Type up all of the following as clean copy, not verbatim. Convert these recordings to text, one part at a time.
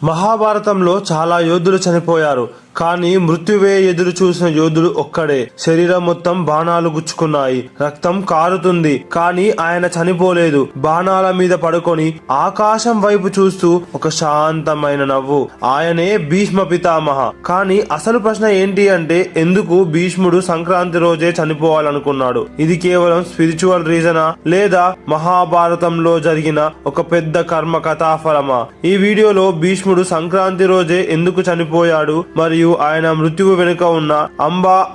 మహాభారతంలో చాలా యోధులు చనిపోయారు. కానీ మృత్యువే ఎదురు చూసిన యోధుడు ఒక్కడే. శరీరం మొత్తం బాణాలు గుచ్చుకున్నాయి, రక్తం కారుతుంది. కానీ ఆయన చనిపోలేదు. బాణాల మీద పడుకొని ఆకాశం వైపు చూస్తూ ఒక శాంతమైన నవ్వు. ఆయనే భీష్మ పితామహ. కానీ అసలు ప్రశ్న ఏంటి అంటే, ఎందుకు భీష్ముడు సంక్రాంతి రోజే చనిపోవాలనుకున్నాడు? ఇది కేవలం స్పిరిచువల్ రీజనా, లేదా మహాభారతంలో జరిగిన ఒక పెద్ద కర్మ కథాఫలమా? ఈ వీడియోలో భీష్ముడు సంక్రాంతి రోజే ఎందుకు చనిపోయాడు మరియు ఆయన మృత్యువు వెనుక ఉన్న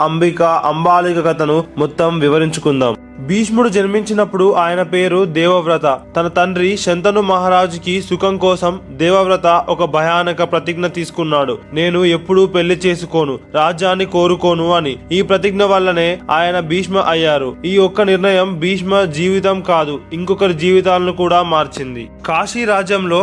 అంబిక అంబాలిక కథను మొత్తం వివరించుకుందాం. భీష్ముడు జన్మించినప్పుడు ఆయన పేరు దేవవ్రత. తన తండ్రి శంతను మహారాజుకి సుఖం కోసం దేవవ్రత ఒక భయానక ప్రతిజ్ఞ తీసుకున్నాడు. నేను ఎప్పుడూ పెళ్లి చేసుకోను, రాజ్యాన్ని కోరుకోను అని. ఈ ప్రతిజ్ఞ వల్లనే ఆయన భీష్మ అయ్యారు. ఈ ఒక్క నిర్ణయం భీష్మ జీవితం కాదు, ఇంకొకరి జీవితాలను కూడా మార్చింది. కాశీ రాజ్యంలో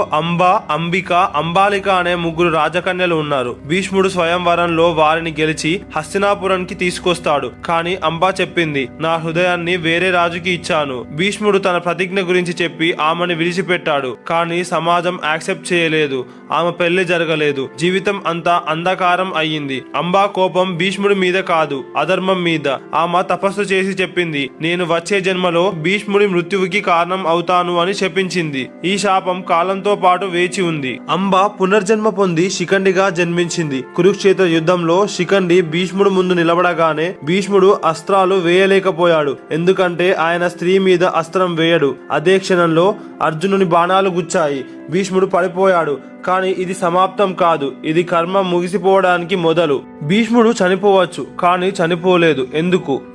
అంబిక అంబాలిక అనే ముగ్గురు రాజకన్యలు ఉన్నారు. భీష్ముడు స్వయంవరంలో వారిని గెలిచి హస్తినాపురానికి తీసుకొస్తాడు. కానీ అంబా చెప్పింది, నా హృదయాన్ని వేరే రాజుకి ఇచ్చాను. భీష్ముడు తన ప్రతిజ్ఞ గురించి చెప్పి ఆమెను విడిచిపెట్టాడు. కానీ సమాజం యాక్సెప్ట్ చేయలేదు. ఆమె పెళ్లి జరగలేదు. జీవితం అంతా అంధకారం అయ్యింది. అంబా కోపం భీష్ముడి మీద కాదు, అధర్మం మీద. ఆమె తపస్సు చేసి చెప్పింది, నేను వచ్చే జన్మలో భీష్ముడి మృత్యువుకి కారణం అవుతాను అని శపించింది. ఈ శాపం కాలంతో పాటు వేచి ఉంది. అంబా పునర్జన్మ పొంది శిఖండిగా జన్మించింది. కురుక్షేత్ర యుద్ధంలో శిఖండి భీష్ముడు ముందు నిలబడగానే భీష్ముడు అస్త్రాలు వేయలేకపోయాడు. ఎందుకంటే ఆయన స్త్రీ మీద అస్త్రం వేయడు. అదే క్షణంలో అర్జునుని బాణాలు గుచ్చాయి. భీష్ముడు పడిపోయాడు. కానీ ఇది సమాప్తం కాదు, ఇది కర్మ ముగిసిపోవడానికి మొదలు. భీష్ముడు చనిపోవచ్చు, కానీ చనిపోలేదు.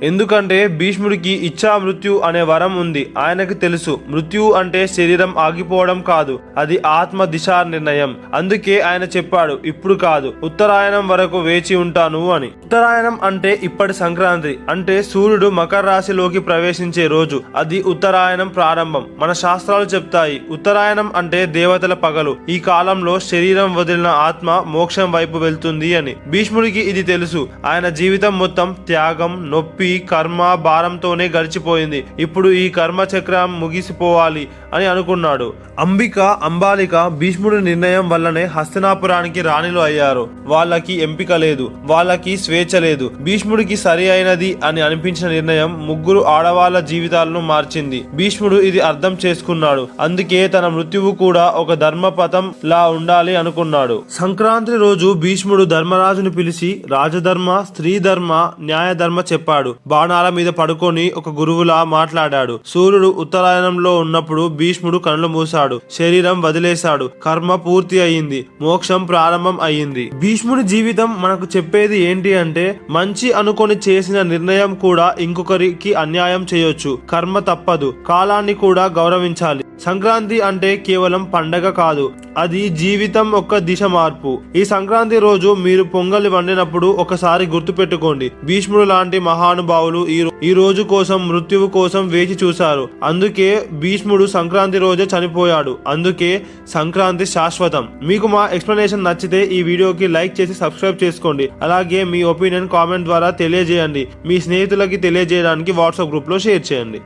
ఎందుకంటే భీష్ముడికి ఇచ్చా మృత్యు అనే వరం ఉంది. ఆయనకి తెలుసు, మృత్యు అంటే శరీరం ఆగిపోవడం కాదు, అది ఆత్మ దిశా నిర్ణయం. అందుకే ఆయన చెప్పాడు, ఇప్పుడు కాదు, ఉత్తరాయణం వరకు వేచి ఉంటాను అని. ఉత్తరాయణం అంటే ఇప్పటి సంక్రాంతి, అంటే సూర్యుడు మకర రాశిలోకి ప్రవేశించే రోజు. అది ఉత్తరాయణం ప్రారంభం. మన శాస్త్రాలు చెప్తాయి, ఉత్తరాయణం అంటే దేవతల పగలు. ఈ కాలంలో శరీరం వదిలిన ఆత్మ మోక్షం వైపు వెళ్తుంది అని. భీష్ముడికి ఇది తెలుసు. ఆయన జీవితం మొత్తం త్యాగం, నొప్పి, కర్మ భారంతోనే గడిచిపోయింది. ఇప్పుడు ఈ కర్మ చక్రం ముగిసిపోవాలి అని అనుకున్నాడు. అంబాలిక భీష్ముడి నిర్ణయం వల్లనే హస్తినాపురానికి రాణిలు అయ్యారు. వాళ్ళకి ఎంపిక లేదు, వాళ్ళకి స్వేచ్ఛ లేదు. భీష్ముడికి సరి అయినది అని అనిపించిన నిర్ణయం ముగ్గురు ఆడవాళ్ల జీవితాలను మార్చింది. భీష్ముడు ఇది అర్థం చేసుకున్నాడు. అందుకే తన మృత్యువు కూడా ఒక ధర్మపథం లా ఉండాలి అనుకున్నాడు. సంక్రాంతి రోజు భీష్ముడు ధర్మరాజును పిలిచి రాజధర్మ, స్త్రీ ధర్మ, న్యాయ ధర్మ చెప్పాడు. బాణాల మీద పడుకొని ఒక గురువులా మాట్లాడాడు. సూర్యుడు ఉత్తరాయణంలో ఉన్నప్పుడు భీష్ముడు కళ్ళు మూసాడు. శరీరం వదిలేశాడు. కర్మ పూర్తి అయ్యింది. మోక్షం ప్రారంభం అయ్యింది. భీష్ముడి జీవితం మనకు చెప్పేది ఏంటి అంటే, మంచి అనుకొని చేసిన నిర్ణయం కూడా ఇంకొకరికి అన్యాయం చేయొచ్చు. కర్మ తప్పదు. కాలాన్ని కూడా గౌరవించాలి. సంక్రాంతి అంటే కేవలం పండగ కాదు, అది జీవితం ఒక దిశ మార్పు. ఈ సంక్రాంతి రోజు మీరు పొంగలి వండినప్పుడు ఒకసారి గుర్తు పెట్టుకోండి, భీష్ముడు లాంటి మహానుభావులు ఈ రోజు కోసం, మృత్యువు కోసం వేచి చూశారు. అందుకే భీష్ముడు సంక్రాంతి రోజే చనిపోయాడు. అందుకే సంక్రాంతి శాశ్వతం. మీకు మా ఎక్స్ప్లెనేషన్ నచ్చితే ఈ వీడియోకి లైక్ చేసి సబ్స్క్రైబ్ చేసుకోండి. అలాగే మీ ఒపీనియన్ కామెంట్ ద్వారా తెలియజేయండి. మీ స్నేహితులకి తెలియజేయడానికి వాట్సాప్ గ్రూప్ లో షేర్ చేయండి.